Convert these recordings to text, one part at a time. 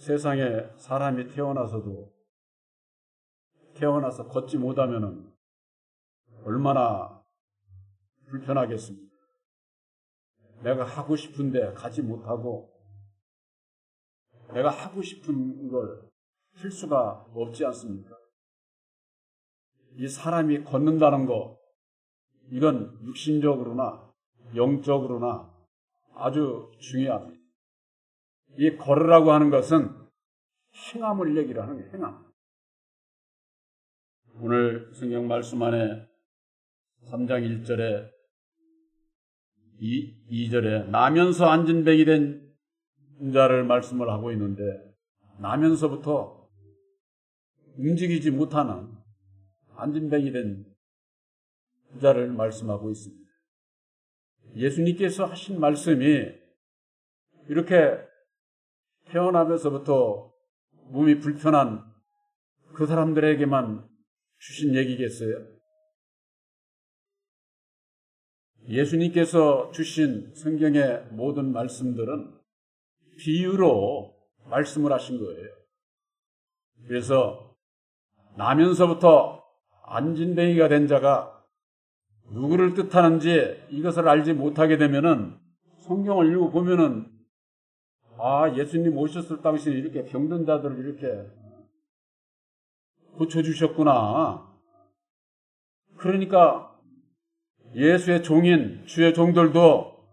세상에 사람이 태어나서 걷지 못하면은 얼마나 불편하겠습니까? 내가 하고 싶은데 가지 못하고 내가 하고 싶은 걸 할 수가 없지 않습니까? 이 사람이 걷는다는 거, 이건 육신적으로나 영적으로나 아주 중요합니다. 이 걸으라고 하는 것은 행함을 얘기를 하는 거예요. 행함. 오늘 성경 말씀 안에 3장 1절에 2절에 나면서 안진뱅이 된 자를 말씀을 하고 있는데, 나면서부터 움직이지 못하는 안진뱅이 된 자를 말씀하고 있습니다. 예수님께서 하신 말씀이 이렇게 태어나면서부터 몸이 불편한 그 사람들에게만 주신 얘기겠어요? 예수님께서 주신 성경의 모든 말씀들은 비유로 말씀을 하신 거예요. 그래서 나면서부터 안진뱅이가 된 자가 누구를 뜻하는지 이것을 알지 못하게 되면은 성경을 읽어보면은 예수님 오셨을 당시에 이렇게 병든 자들을 이렇게 고쳐주셨구나. 그러니까 예수의 종인 주의 종들도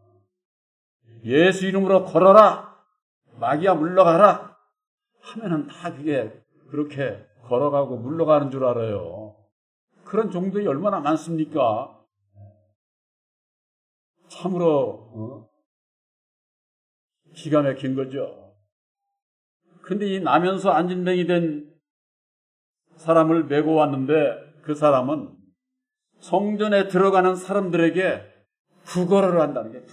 예수 이름으로 걸어라, 마귀야 물러가라 하면은 다 그게 그렇게 걸어가고 물러가는 줄 알아요. 그런 종들이 얼마나 많습니까? 참으로 기가 막힌 거죠. 근데 이 나면서 안진뱅이 된 사람을 메고 왔는데, 그 사람은 성전에 들어가는 사람들에게 구걸을 한다는 게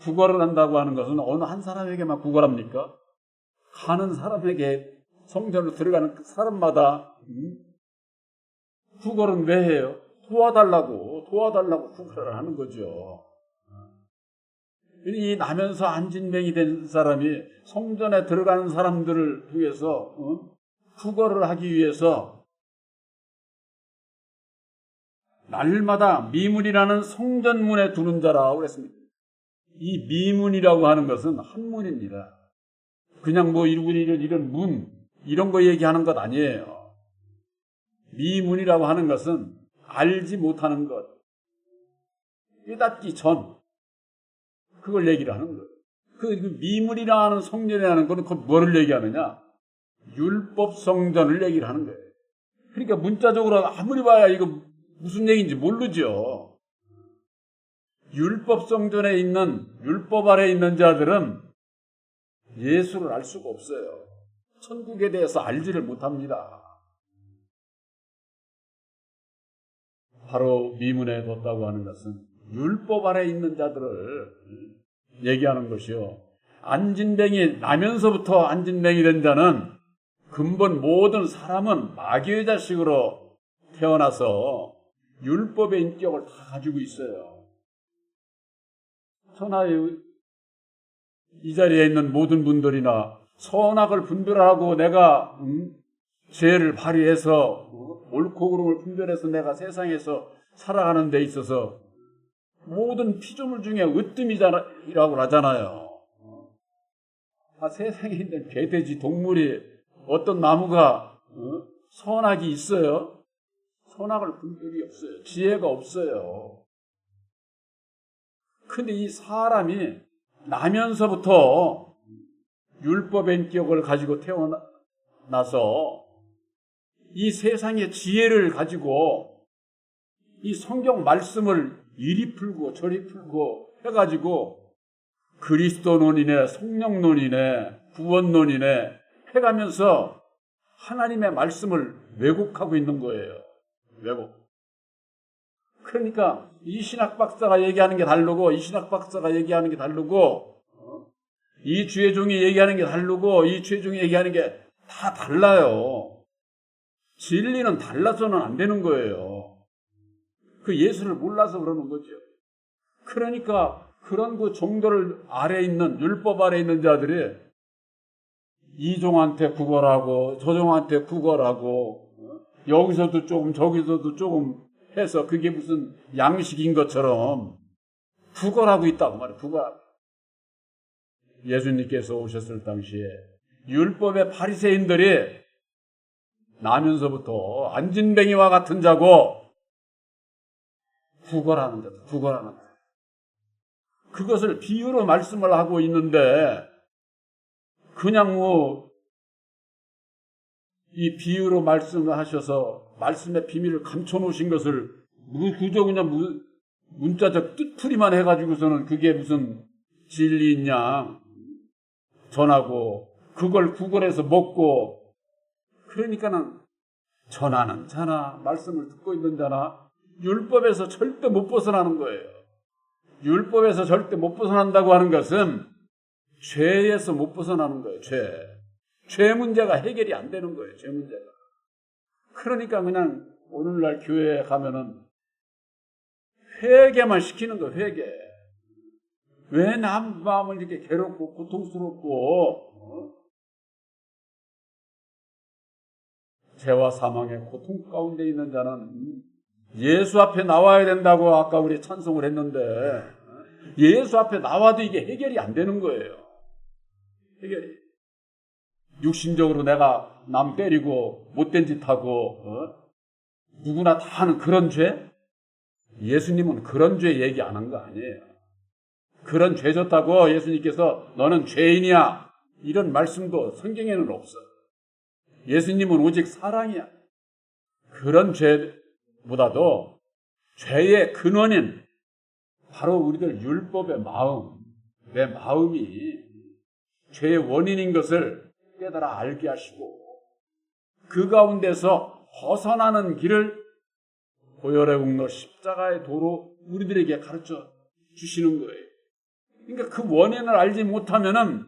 구걸을 한다고 하는 것은 어느 한 사람에게만 구걸합니까? 가는 사람에게, 성전으로 들어가는 그 사람마다 구걸은 왜 해요? 도와달라고 구걸을 하는 거죠. 이 나면서 안진뱅이 된 사람이 성전에 들어가는 사람들을 위해서 구걸을 하기 위해서 날마다 미문이라는 성전문에 두는 자라고 그랬습니다. 이 미문이라고 하는 것은 한문입니다. 그냥 뭐 이런 문, 이런 거 얘기하는 것 아니에요. 미문이라고 하는 것은 알지 못하는 것, 깨닫기 전, 그걸 얘기를 하는 거예요. 그 미문이라는 성전이라는 것은 그 뭐를 얘기하느냐? 율법 성전을 얘기를 하는 거예요. 그러니까 문자적으로 아무리 봐야 이거 무슨 얘기인지 모르죠. 율법 성전에 있는, 율법 아래에 있는 자들은 예수를 알 수가 없어요. 천국에 대해서 알지를 못합니다. 바로 미문에 뒀다고 하는 것은 율법 아래에 있는 자들을 얘기하는 것이요. 안진뱅이, 나면서부터 안진뱅이 된 자는 근본 모든 사람은 마귀의 자식으로 태어나서 율법의 인격을 다 가지고 있어요. 천하의 이 자리에 있는 모든 분들이나 선악을 분별하고 내가 죄를 발휘해서 옳고 그름을 분별해서 내가 세상에서 살아가는 데 있어서 모든 피조물 중에 으뜸이라고 하잖아요. 세상에 있는 개돼지 동물이 어떤 나무가 선악이 있어요? 선악을 분별이 없어요. 지혜가 없어요. 근데 이 사람이 나면서부터 율법의 인격을 가지고 태어나서 이 세상의 지혜를 가지고 이 성경 말씀을 이리 풀고 저리 풀고 해가지고 그리스도론이네, 성령론이네, 구원론이네 해가면서 하나님의 말씀을 왜곡하고 있는 거예요. 왜곡. 그러니까 이 신학 박사가 얘기하는 게 다르고, 이 신학 박사가 얘기하는 게 다르고, 이 주의 종이 얘기하는 게 다르고, 이 주의 종이 얘기하는 게 다 달라요. 진리는 달라서는 안 되는 거예요. 그 예수를 몰라서 그러는 거죠. 그러니까 그런 그 종도를 아래에 있는, 율법 아래에 있는 자들이 이 종한테 구걸하고 저 종한테 구걸하고 여기서도 조금 저기서도 조금 해서 그게 무슨 양식인 것처럼 구걸하고 있다고 말이에요. 구걸하고. 예수님께서 오셨을 당시에 율법의 바리새인들이 나면서부터 안진뱅이와 같은 자고 구걸하는 자다. 구걸하는 자. 그것을 비유로 말씀을 하고 있는데 그냥 이 비유로 말씀을 하셔서 말씀의 비밀을 감춰놓으신 것을 그저 그냥 문자적 뜻풀이만 해가지고서는 그게 무슨 진리냐 전하고 그걸 구걸해서 먹고 그러니까는 전하는 자나 말씀을 듣고 있는 자나 율법에서 절대 못 벗어나는 거예요. 율법에서 절대 못 벗어난다고 하는 것은 죄에서 못 벗어나는 거예요. 죄 문제가 해결이 안 되는 거예요. 죄 문제가. 그러니까 그냥 오늘날 교회에 가면은 회개만 시키는 거예요. 회개. 왜 남 마음을 이렇게 괴롭고 고통스럽고 죄와 사망의 고통 가운데 있는 자는 예수 앞에 나와야 된다고 아까 우리 찬송을 했는데 예수 앞에 나와도 이게 해결이 안 되는 거예요. 해결이. 육신적으로 내가 남 때리고 못된 짓 하고 누구나 다 하는 그런 죄? 예수님은 그런 죄 얘기 안 한 거 아니에요. 그런 죄 졌다고 예수님께서 너는 죄인이야 이런 말씀도 성경에는 없어. 예수님은 오직 사랑이야. 그런 죄보다도 죄의 근원인 바로 우리들 율법의 마음, 내 마음이 죄의 원인인 것을 깨달아 알게 하시고 그 가운데서 벗어나는 길을 보혈의 공로 십자가의 도로 우리들에게 가르쳐 주시는 거예요. 그러니까 그 원인을 알지 못하면은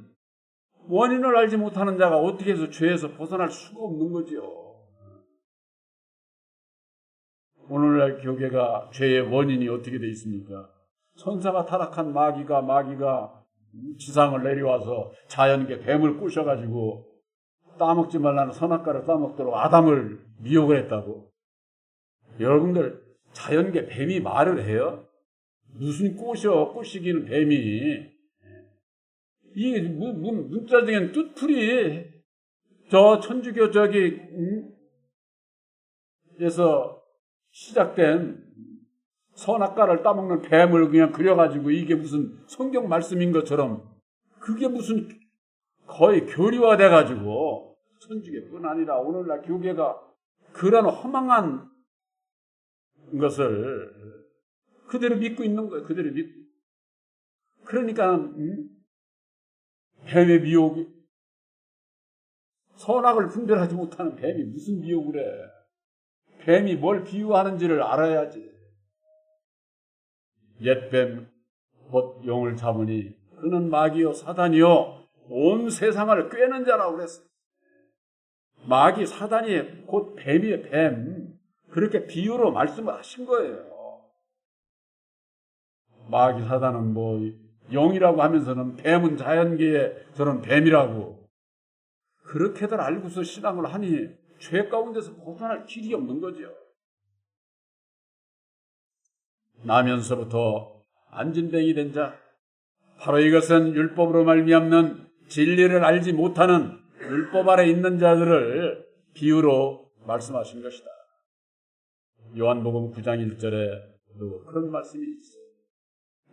원인을 알지 못하는 자가 어떻게 해서 죄에서 벗어날 수가 없는 거죠. 오늘날 교계가 죄의 원인이 어떻게 되어 있습니까? 천사가 타락한 마귀가 지상을 내려와서 자연계 뱀을 꼬셔가지고 따먹지 말라는 선악과를 따먹도록 아담을 미혹을 했다고. 여러분들 자연계 뱀이 말을 해요? 무슨 꼬시기는 뱀이. 이게 문자적인 뜻풀이 저 천주교 에서 시작된 선악과를 따먹는 뱀을 그냥 그려가지고 이게 무슨 성경 말씀인 것처럼 그게 무슨 거의 교리화돼가지고 천주교뿐 아니라 오늘날 교계가 그런 허망한 것을 그대로 믿고 있는 거예요. 그대로 믿고. 그러니까 뱀의 미혹이 선악을 분별하지 못하는 뱀이 무슨 미혹을 해. 뱀이 뭘 비유하는지를 알아야지. 옛뱀 곧 용을 잡으니 그는 마귀요 사단이요 온 세상을 꿰는 자라고 그랬어요. 마귀 사단이 곧 뱀이에요. 뱀. 그렇게 비유로 말씀을 하신 거예요. 마귀 사단은 영이라고 하면서는 뱀은 자연계에 저런 뱀이라고 그렇게들 알고서 신앙을 하니 죄 가운데서 벗어날 길이 없는 거죠. 나면서부터 안진뱅이 된 자, 바로 이것은 율법으로 말미암는 진리를 알지 못하는 율법 아래 있는 자들을 비유로 말씀하신 것이다. 요한복음 9장 1절에도 그런 말씀이 있어요.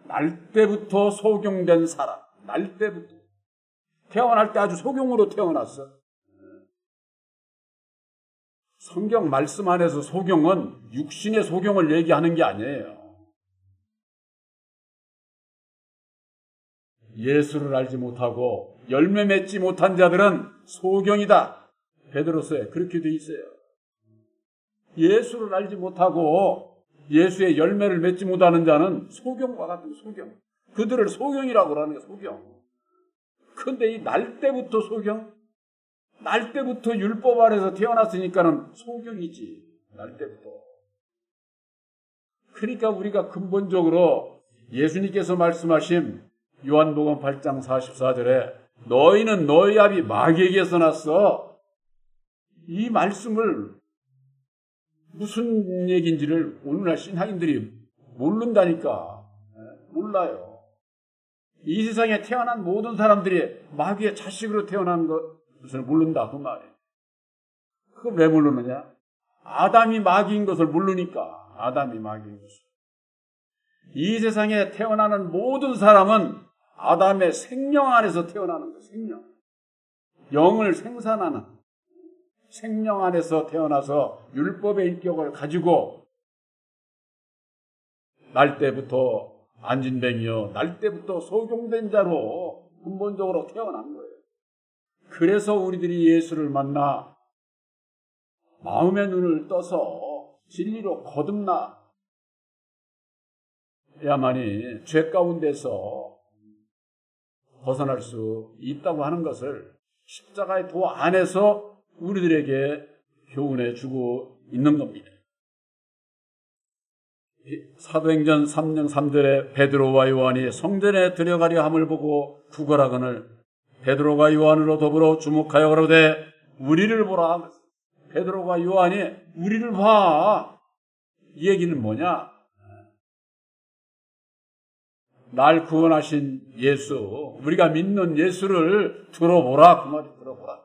날 때부터 소경된 사람, 날 때부터 태어날 때 아주 소경으로 태어났어. 성경 말씀 안에서 소경은 육신의 소경을 얘기하는 게 아니에요. 예수를 알지 못하고 열매 맺지 못한 자들은 소경이다. 베드로서에 그렇게 돼 있어요. 예수를 알지 못하고 예수의 열매를 맺지 못하는 자는 소경과 같은 소경. 그들을 소경이라고 하는 거예요. 소경. 그런데 이 날 때부터 소경? 날 때부터 율법 아래서 태어났으니까는 소경이지. 날 때부터. 그러니까 우리가 근본적으로 예수님께서 말씀하신 요한복음 8장 44절에 너희는 너희 아비 마귀에게서 났어. 이 말씀을 무슨 얘기인지를 오늘날 신앙인들이 모른다니까. 몰라요. 이 세상에 태어난 모든 사람들이 마귀의 자식으로 태어난 것을 모른다 그 말이에요. 그걸 왜 모르느냐? 아담이 마귀인 것을 모르니까. 아담이 마귀인 것을. 이 세상에 태어나는 모든 사람은 아담의 생명 안에서 태어나는 거예요. 생명. 영을 생산하는 생명 안에서 태어나서 율법의 인격을 가지고 날 때부터 안진뱅이요. 날 때부터 소경된 자로 근본적으로 태어난 거예요. 그래서 우리들이 예수를 만나 마음의 눈을 떠서 진리로 거듭나야만이 죄 가운데서 벗어날 수 있다고 하는 것을 십자가의 도 안에서 우리들에게 교훈해 주고 있는 겁니다. 사도행전 3장 3절에 베드로와 요한이 성전에 들어가려 함을 보고 구걸하거늘 베드로가 요한으로 더불어 주목하여 그러되 우리를 보라. 베드로가 요한이 우리를 봐. 이 얘기는 뭐냐? 날 구원하신 예수, 우리가 믿는 예수를 들어보라. 그 말이 들어보라.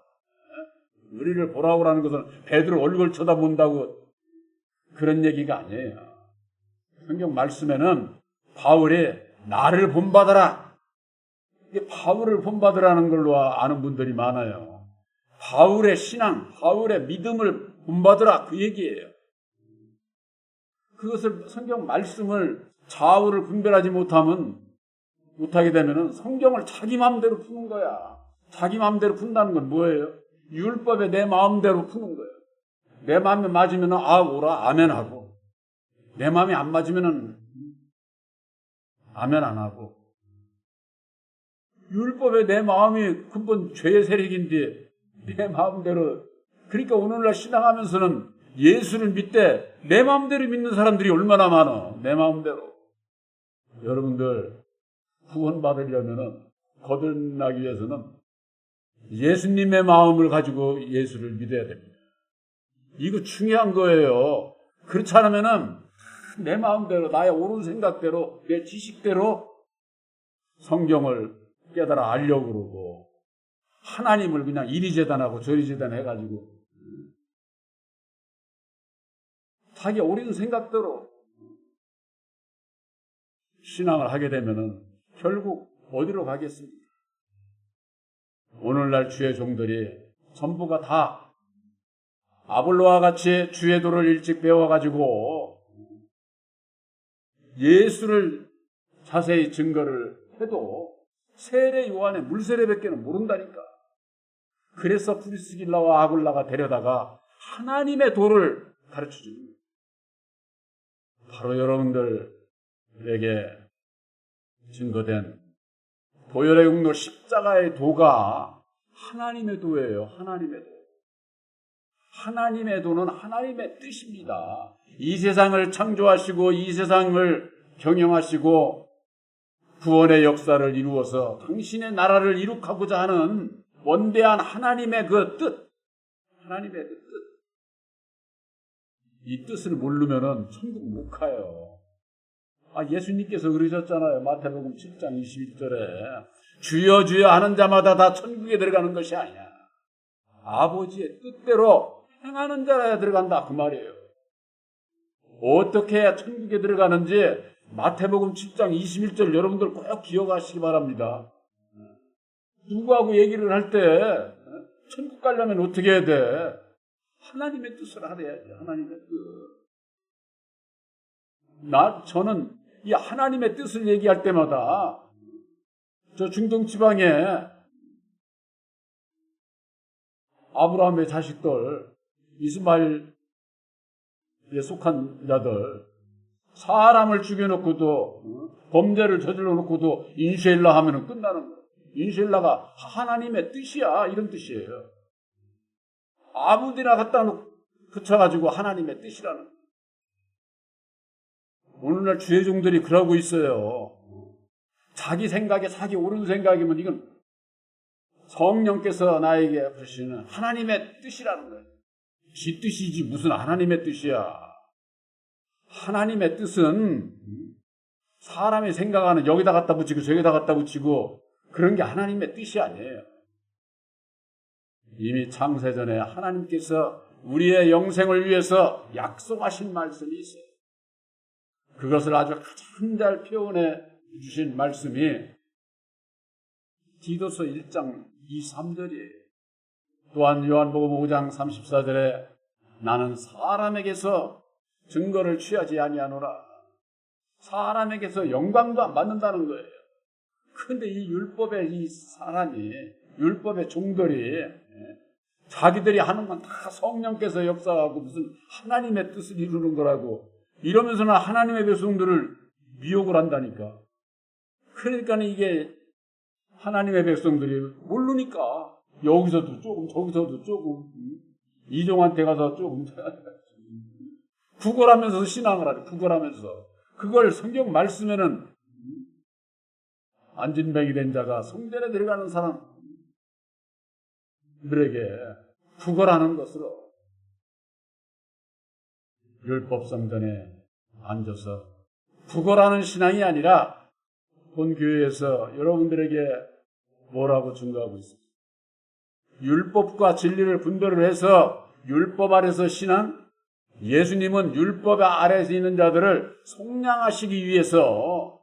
우리를 보라고 하는 것은 베드로 얼굴 쳐다본다고 그런 얘기가 아니에요. 성경 말씀에는 바울이 나를 본받아라. 이게 바울을 본받으라는 걸로 아는 분들이 많아요. 바울의 신앙, 바울의 믿음을 본받으라 그 얘기예요. 그것을 성경 말씀을 좌우를 분별하지 못하게 되면 성경을 자기 마음대로 푸는 거야. 자기 마음대로 푼다는 건 뭐예요? 율법에 내 마음대로 푸는 거예요. 내 마음에 맞으면 오라 아멘 하고 내 마음에 안 맞으면 아멘 안 하고 율법에 내 마음이 근본 죄의 세력인데 내 마음대로 그러니까 오늘날 신앙하면서는 예수를 믿되 내 마음대로 믿는 사람들이 얼마나 많아. 내 마음대로. 여러분들 구원받으려면 거듭나기 위해서는 예수님의 마음을 가지고 예수를 믿어야 됩니다. 이거 중요한 거예요. 그렇지 않으면은 내 마음대로 나의 옳은 생각대로 내 지식대로 성경을 깨달아 알려고 그러고 하나님을 그냥 이리 재단하고 저리 재단해가지고 자기 옳은 생각대로 신앙을 하게 되면은 결국 어디로 가겠습니까? 오늘날 주의 종들이 전부가 다 아볼로와 같이 주의 도를 일찍 배워가지고 예수를 자세히 증거를 해도 세례 요한의 물세례밖에 모른다니까. 그래서 프리스길라와 아굴라가 데려다가 하나님의 도를 가르쳐 줍니다. 바로 여러분들에게 증거된 보혈의 육로 십자가의 도가 하나님의 도예요. 하나님의 도. 하나님의 도는 하나님의 뜻입니다. 이 세상을 창조하시고 이 세상을 경영하시고 구원의 역사를 이루어서 당신의 나라를 이룩하고자 하는 원대한 하나님의 그 뜻, 하나님의 그 뜻. 이 뜻을 모르면은 천국 못 가요. 예수님께서 그러셨잖아요. 마태복음 7장 21절에 주여 주여 하는 자마다 다 천국에 들어가는 것이 아니야. 아버지의 뜻대로 행하는 자라야 들어간다 그 말이에요. 어떻게 해야 천국에 들어가는지 마태복음 7장 21절 여러분들 꼭 기억하시기 바랍니다. 누구하고 얘기를 할 때 천국 가려면 어떻게 해야 돼? 하나님의 뜻을 하래야지. 하나님의 뜻. 저는 이 하나님의 뜻을 얘기할 때마다 저 중동 지방에 아브라함의 자식들 이스마엘에 속한 자들 사람을 죽여놓고도 범죄를 저질러 놓고도 인쉐일라 하면은 끝나는 거예요. 인쉐일라가 하나님의 뜻이야 이런 뜻이에요. 아무데나 갖다 붙여가지고 하나님의 뜻이라는 거예요. 오늘날 주의 종들이 그러고 있어요. 자기 생각에 자기 옳은 생각이면 이건 성령께서 나에게 주시는 하나님의 뜻이라는 거예요. 지 뜻이지 무슨 하나님의 뜻이야. 하나님의 뜻은 사람이 생각하는 여기다 갖다 붙이고 저기다 갖다 붙이고 그런 게 하나님의 뜻이 아니에요. 이미 창세전에 하나님께서 우리의 영생을 위해서 약속하신 말씀이 있어요. 그것을 아주 가장 잘 표현해 주신 말씀이 디도서 1장 2, 3절이에요. 또한 요한복음 5장 34절에 나는 사람에게서 증거를 취하지 아니하노라. 사람에게서 영광도 안 받는다는 거예요. 그런데 이 율법의 이 사람이, 율법의 종들이 자기들이 하는 건 다 성령께서 역사하고 무슨 하나님의 뜻을 이루는 거라고 이러면서는 하나님의 백성들을 미혹을 한다니까. 그러니까 이게 하나님의 백성들이 모르니까 여기서도 조금 저기서도 조금 이종한테 가서 조금 구걸하면서 신앙을 하죠. 구걸하면서 그걸 성경 말씀에는 안진뱅이 된 자가 성전에 들어가는 사람들에게 구걸하는 것으로 율법성전에 앉아서 구걸하는 신앙이 아니라 본 교회에서 여러분들에게 뭐라고 증거하고 있습니다. 율법과 진리를 분별을 해서 율법 아래서 신앙, 예수님은 율법 아래서 있는 자들을 속량하시기 위해서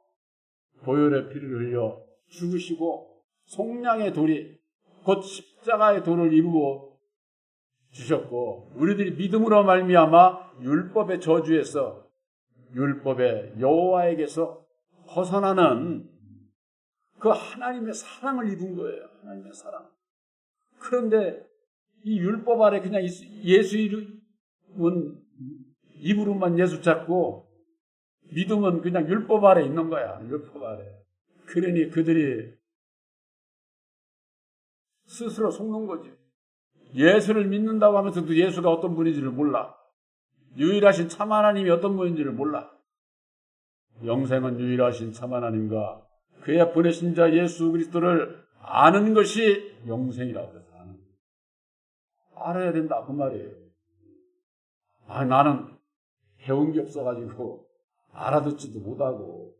보혈의 피를 흘려 죽으시고 속량의 도리, 곧 십자가의 도를 이루어 주셨고 우리들이 믿음으로 말미암아 율법의 저주에서 율법의 여호와에게서 벗어나는 그 하나님의 사랑을 입은 거예요. 하나님의 사랑. 그런데 이 율법 아래 그냥 예수 이름은 입으로만 예수 찾고 믿음은 그냥 율법 아래 있는 거야. 율법 아래. 그러니 그들이 스스로 속는 거지. 예수를 믿는다고 하면서도 예수가 어떤 분인지를 몰라. 유일하신 참 하나님이 어떤 분인지를 몰라. 영생은 유일하신 참 하나님과 그의 보내신 자 예수 그리스도를 아는 것이 영생이라고 해서 알아야 된다 그 말이에요. 나는 배운 게 없어가지고 알아듣지도 못하고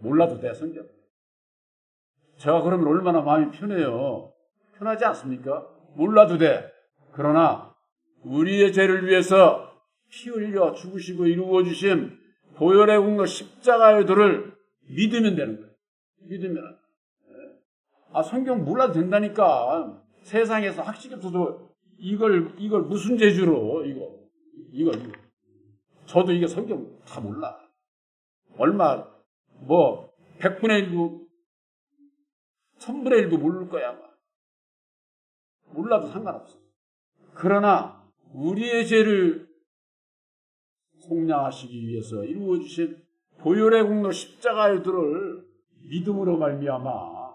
몰라도 돼 성경. 제가 그러면 얼마나 마음이 편해요. 편하지 않습니까? 몰라도 돼. 그러나 우리의 죄를 위해서 피 흘려 죽으시고 이루어 주신 보혈의 공로 십자가의 도를 믿으면 되는 거예요. 믿으면. 성경 몰라도 된다니까. 세상에서 학식이 없어도 이걸 무슨 재주로 이걸 저도 이게 성경 다 몰라. 얼마 100분의 1도 1000분의 1도 모를 거야 아마. 몰라도 상관없어. 그러나 우리의 죄를 속량하시기 위해서 이루어 주신 보혈의 공로 십자가의 도를 믿음으로 말미암아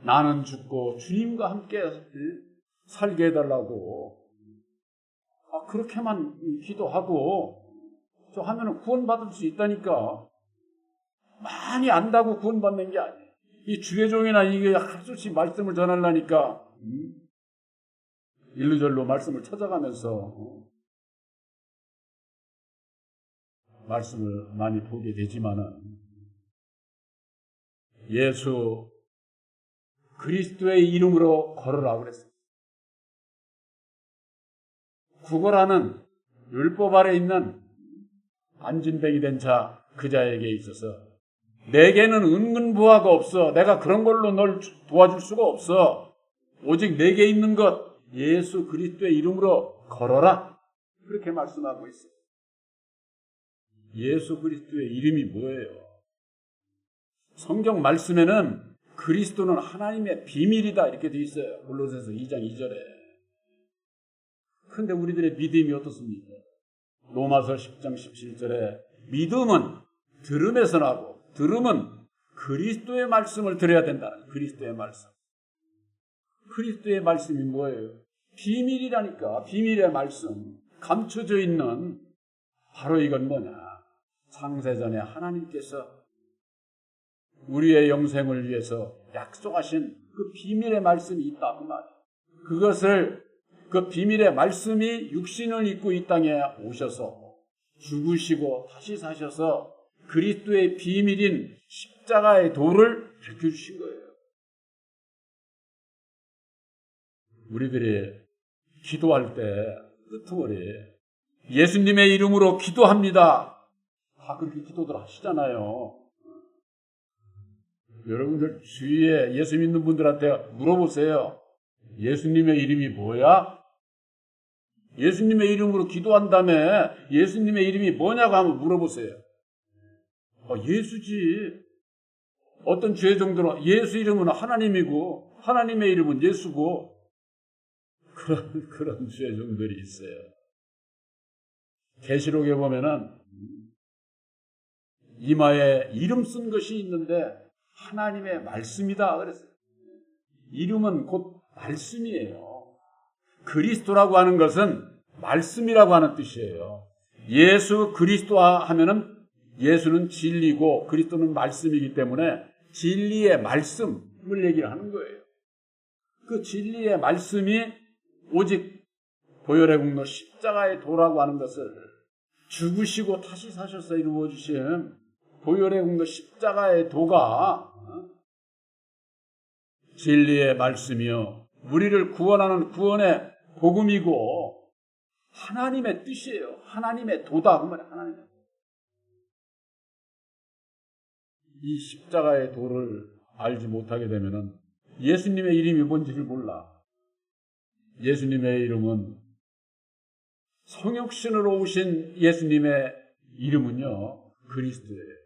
나는 죽고 주님과 함께 살게 해달라고 그렇게만 기도하고 저 하면은 구원받을 수 있다니까. 많이 안다고 구원받는 게 아니에요. 이 주의종이나 이게 할 수 없이 말씀을 전하려니까 일루절로 말씀을 찾아가면서 말씀을 많이 보게 되지만은 예수 그리스도의 이름으로 걸으라고 그랬어요. 구걸하는 율법 아래 있는 안진뱅이 된 자 그 자에게 있어서 내게는 은근 부하가 없어. 내가 그런 걸로 널 도와줄 수가 없어. 오직 내게 있는 것 예수 그리스도의 이름으로 걸어라. 그렇게 말씀하고 있어요. 예수 그리스도의 이름이 뭐예요? 성경 말씀에는 그리스도는 하나님의 비밀이다 이렇게 돼 있어요. 골로새서 2장 2절에. 그런데 우리들의 믿음이 어떻습니까? 로마서 10장 17절에 믿음은 들음에서 나고 들음은 그리스도의 말씀을 들어야 된다는 그리스도의 말씀. 그리스도의 말씀이 뭐예요? 비밀이라니까. 비밀의 말씀. 감춰져 있는 바로 이건 뭐냐? 창세전에 하나님께서 우리의 영생을 위해서 약속하신 그 비밀의 말씀이 있다 그 말이에요. 그것을 그 비밀의 말씀이 육신을 입고 이 땅에 오셔서 죽으시고 다시 사셔서 그리스도의 비밀인 십자가의 도를 밝혀주신 거예요. 우리들이 기도할 때 끄트머리 예수님의 이름으로 기도합니다. 다 그렇게 기도들 하시잖아요. 여러분들 주위에 예수 믿는 분들한테 물어보세요. 예수님의 이름이 뭐야? 예수님의 이름으로 기도한다며 예수님의 이름이 뭐냐고 한번 물어보세요. 예수지. 어떤 죄 정도는 예수 이름은 하나님이고 하나님의 이름은 예수고 그런 죄 정도들이 있어요. 계시록에 보면은 이마에 이름 쓴 것이 있는데 하나님의 말씀이다 그랬어요. 이름은 곧 말씀이에요. 그리스도라고 하는 것은 말씀이라고 하는 뜻이에요. 예수 그리스도 하면은 예수는 진리고 그리스도는 말씀이기 때문에 진리의 말씀을 얘기를 하는 거예요. 그 진리의 말씀이 오직 보혈의 공로 십자가의 도라고 하는 것을 죽으시고 다시 사셔서 이루어 주신 보혈의 공로 십자가의 도가 진리의 말씀이요 우리를 구원하는 구원의 복음이고 하나님의 뜻이에요. 하나님의 도다 그 말이에요. 하나님의 이 십자가의 도를 알지 못하게 되면은 예수님의 이름이 뭔지를 몰라. 예수님의 이름은 성육신으로 오신 예수님의 이름은요 그리스도예요.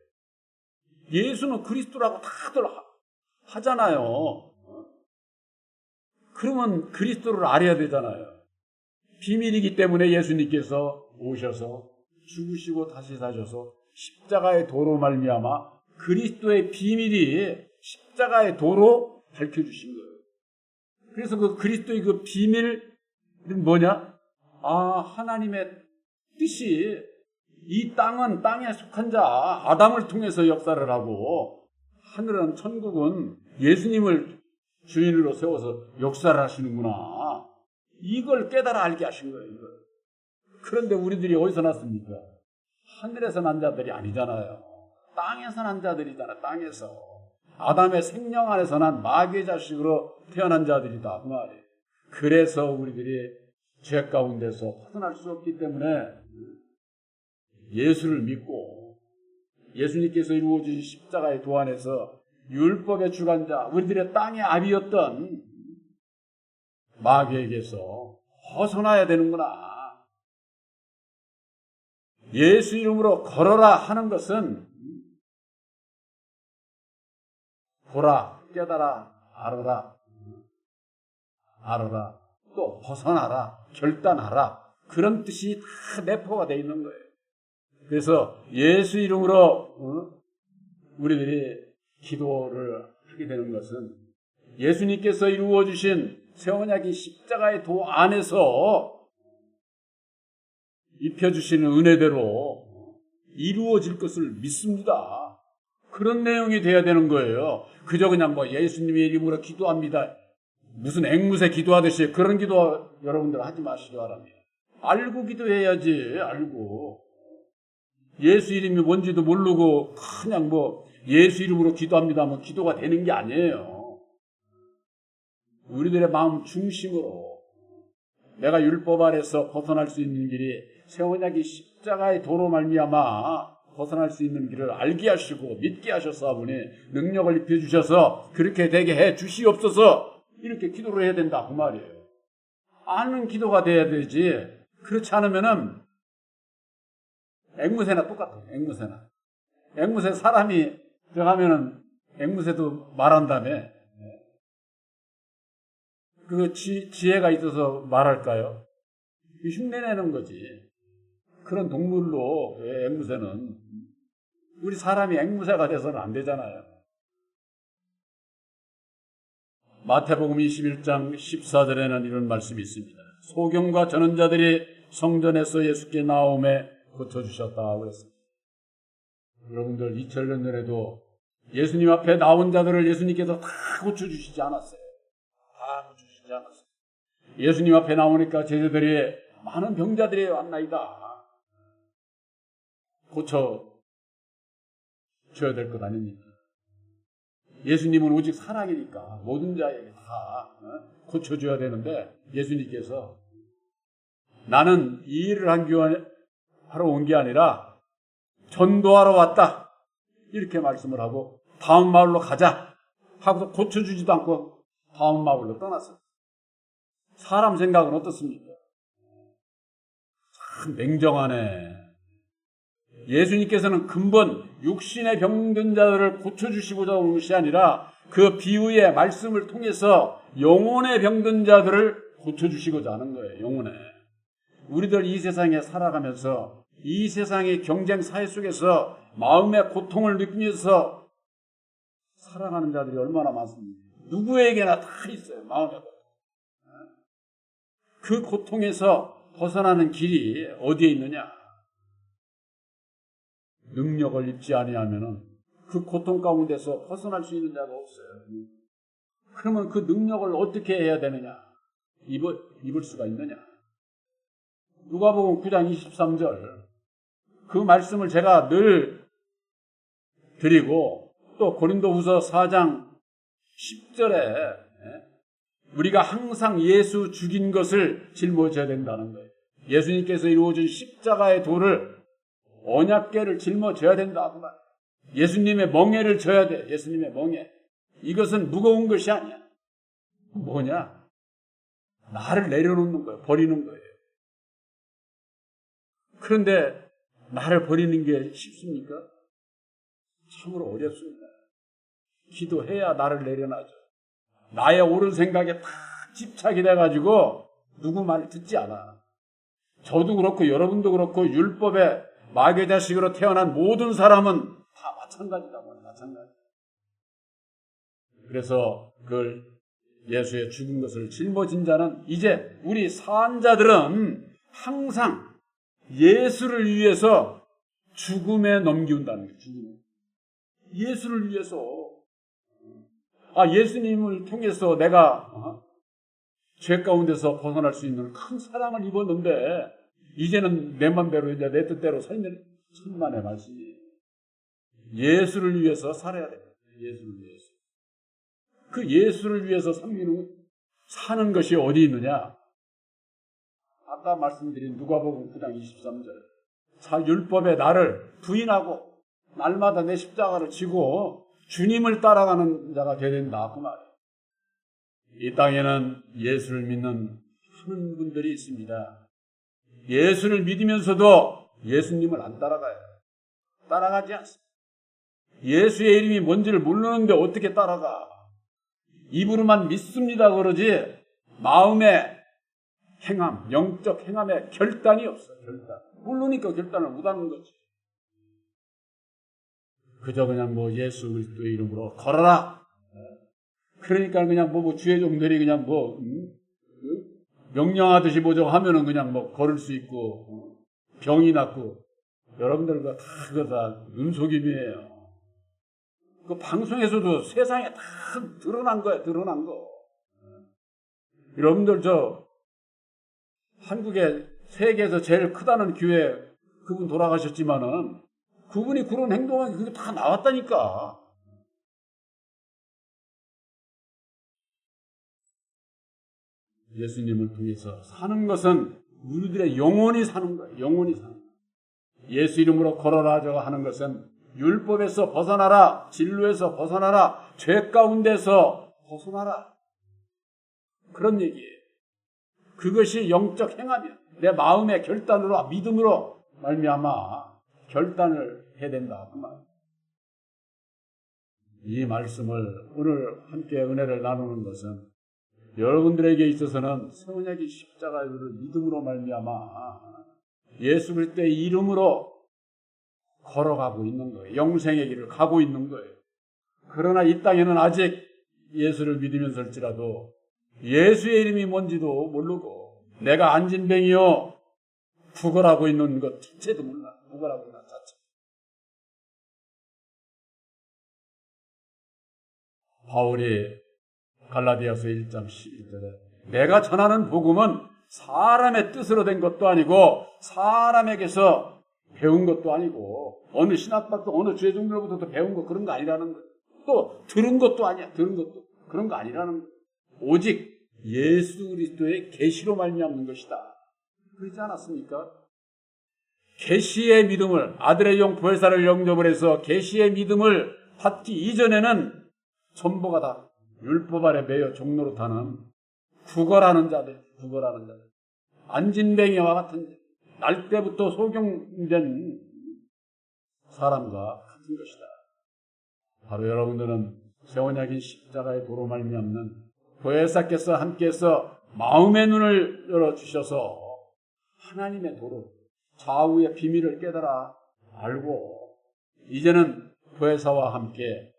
예수는 그리스도라고 다들 하잖아요. 그러면 그리스도를 알아야 되잖아요. 비밀이기 때문에 예수님께서 오셔서 죽으시고 다시 사셔서 십자가의 도로 말미암아 그리스도의 비밀이 십자가의 도로 밝혀주신 거예요. 그래서 그 그리스도의 그 비밀은 뭐냐? 하나님의 뜻이 이 땅은 땅에 속한 자 아담을 통해서 역사를 하고 하늘은 천국은 예수님을 주인으로 세워서 역사를 하시는구나. 이걸 깨달아 알게 하신 거예요. 이걸. 그런데 우리들이 어디서 났습니까? 하늘에서 난 자들이 아니잖아요. 땅에서 난 자들이잖아. 땅에서. 아담의 생명 안에서 난 마귀의 자식으로 태어난 자들이다. 그 말이에요. 그래서 우리들이 죄 가운데서 벗어날 수 없기 때문에 예수를 믿고 예수님께서 이루어진 십자가의 도 안에서 율법의 주관자 우리들의 땅의 아비였던 마귀에게서 벗어나야 되는구나. 예수 이름으로 걸어라 하는 것은 보라, 깨달아, 알아라, 또 벗어나라, 결단하라 그런 뜻이 다 내포가 되어 있는 거예요. 그래서 예수 이름으로 우리들이 기도를 하게 되는 것은 예수님께서 이루어 주신 새 언약의 십자가의 도 안에서 입혀주시는 은혜대로 이루어질 것을 믿습니다. 그런 내용이 돼야 되는 거예요. 그저 그냥 예수님의 이름으로 기도합니다. 무슨 앵무새 기도하듯이 그런 기도 여러분들 하지 마시기 바랍니다. 알고 기도해야지. 알고. 예수 이름이 뭔지도 모르고 그냥 예수 이름으로 기도합니다 하면 기도가 되는 게 아니에요. 우리들의 마음 중심으로 내가 율법 아래서 벗어날 수 있는 길이 새 언약의 십자가의 도로 말미암아 벗어날 수 있는 길을 알게 하시고 믿게 하셔서 보니 능력을 입혀주셔서 그렇게 되게 해 주시옵소서 이렇게 기도를 해야 된다 그 말이에요. 아는 기도가 돼야 되지. 그렇지 않으면은 앵무새나 똑같아. 앵무새 사람이 들어가면은 앵무새도 말한다며. 그 지혜가 있어서 말할까요? 흉내내는 거지. 그런 동물로 앵무새는 우리 사람이 앵무새가 돼서는 안 되잖아요. 마태복음 21장 14절에는 이런 말씀이 있습니다. 소경과 전원자들이 성전에서 예수께 나옴에 고쳐주셨다 그랬습니다. 여러분들 2000년 전에도 예수님 앞에 나온 자들을 예수님께서 다 고쳐주시지 않았어요. 주지 않았어요. 예수님 앞에 나오니까 제자들이 많은 병자들이 왔나이다. 고쳐줘야 될 것 아닙니까? 예수님은 오직 사랑이니까 모든 자에게 다 고쳐줘야 되는데 예수님께서 나는 이 일을 하러 온 게 아니라 전도하러 왔다. 이렇게 말씀을 하고 다음 마을로 가자 하고서 고쳐주지도 않고 다음 마을로 떠났어요. 사람 생각은 어떻습니까? 참 냉정하네. 예수님께서는 근본 육신의 병든 자들을 고쳐주시고자 온 것이 아니라 그 비유의 말씀을 통해서 영혼의 병든 자들을 고쳐주시고자 하는 거예요. 영혼의. 우리들 이 세상에 살아가면서 이 세상의 경쟁 사회 속에서 마음의 고통을 느끼면서 살아가는 자들이 얼마나 많습니까? 누구에게나 다 있어요. 마음의 고통. 그 고통에서 벗어나는 길이 어디에 있느냐? 능력을 입지 아니하면은 그 고통 가운데서 벗어날 수 있는 자가 없어요. 그러면 그 능력을 어떻게 해야 되느냐? 입을 수가 있느냐? 누가복음 9장 23절 그 말씀을 제가 늘 드리고 또 고린도후서 4장 10절에 우리가 항상 예수 죽인 것을 짊어져야 된다는 거예요. 예수님께서 이루어진 십자가의 도를 언약궤를 짊어져야 된다. 예수님의 멍에를 져야 돼. 예수님의 멍에. 이것은 무거운 것이 아니야. 뭐냐? 나를 내려놓는 거예요. 버리는 거예요. 그런데 나를 버리는 게 쉽습니까? 참으로 어렵습니다. 기도해야 나를 내려놔줘. 나의 옳은 생각에 다 집착이 돼가지고 누구 말 듣지 않아. 저도 그렇고 여러분도 그렇고 율법의 마귀의 자식으로 태어난 모든 사람은 다 마찬가지다. 마찬가지. 그래서 그걸 예수의 죽은 것을 짊어진 자는 이제 우리 사한자들은 항상 예수를 위해서 죽음에 넘기운다는 거예요. 죽음에. 예수를 위해서. 예수님을 통해서 내가 죄 가운데서 벗어날 수 있는 큰 사랑을 입었는데 이제는 내 맘대로 이제 내 뜻대로 살면 천만의 말씀이에요. 예수를 위해서 살아야 돼요. 예수를 위해서. 그 예수를 위해서 사는 것이 어디 있느냐? 아까 말씀드린 누가복음 9장 23절. 율법의 나를 부인하고 날마다 내 십자가를 지고 주님을 따라가는 자가 되어야 된다. 그 말이에요. 이 땅에는 예수를 믿는 많은 분들이 있습니다. 예수를 믿으면서도 예수님을 안 따라가요. 따라가지 않습니다. 예수의 이름이 뭔지를 모르는데 어떻게 따라가? 입으로만 믿습니다 그러지 마음의 행함, 영적 행함에 결단이 없어요. 결단. 모르니까 결단을 못하는 거지. 그저 그냥 예수 그리스도의 이름으로 걸어라. 그러니까 그냥 주의 종들이 그냥 명령하듯이 하면은 그냥 걸을 수 있고 병이 낫고 여러분들 그거 다 눈속임이에요. 그 방송에서도 세상에 다 드러난 거예요. 드러난 거. 여러분들 한국에 세계에서 제일 크다는 교회 그분 돌아가셨지만은 그분이 그런 행동이 그게 다 나왔다니까. 예수님을 통해서 사는 것은 우리들의 영혼이 사는 거예요. 영혼이 사는 거예요. 예수 이름으로 걸어라 하는 것은 율법에서 벗어나라, 진로에서 벗어나라, 죄 가운데서 벗어나라. 그런 얘기예요. 그것이 영적 행함이야. 내 마음의 결단으로 믿음으로 말미암아 결단을 해야 된다. 그 말. 이 말씀을 오늘 함께 은혜를 나누는 것은 여러분들에게 있어서는 성령의 십자가를 믿음으로 말미암아 예수 그리스도의 이름으로 걸어가고 있는 거예요. 영생의 길을 가고 있는 거예요. 그러나 이 땅에는 아직 예수를 믿으면서일지라도 예수의 이름이 뭔지도 모르고 내가 안진뱅이요 구걸하고 있는 것 자체도 몰라. 구걸하고 있는 것 자체. 바울이 갈라디아서 1장 11절에 내가 전하는 복음은 사람의 뜻으로 된 것도 아니고 사람에게서 배운 것도 아니고 어느 신학박도 어느 죄종들로부터 배운 거 그런 거 아니라는 거예요. 또 들은 것도 아니야. 들은 것도 그런 거 아니라는 거예요. 오직 예수 그리스도의 계시로 말미암는 것이다. 그렇지 않았습니까? 계시의 믿음을 아들의 영 부활사를 영접을 해서 계시의 믿음을 받기 이전에는 전부가 다 율법 아래 매여 종로로 타는 구걸하는 자들, 안진뱅이와 같은 날 때부터 소경된 사람과 같은 것이다. 바로 여러분들은 새 언약인 십자가의 도로 말미암는 보혜사께서 함께해서 마음의 눈을 열어주셔서 하나님의 도로, 좌우의 비밀을 깨달아 알고 이제는 보혜사와 함께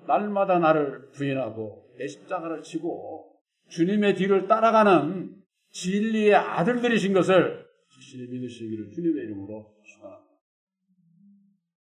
날마다 나를 부인하고 내 십자가를 지고 주님의 뒤를 따라가는 진리의 아들들이신 것을 확실히 믿으시기를 주님의 이름으로 축원합니다.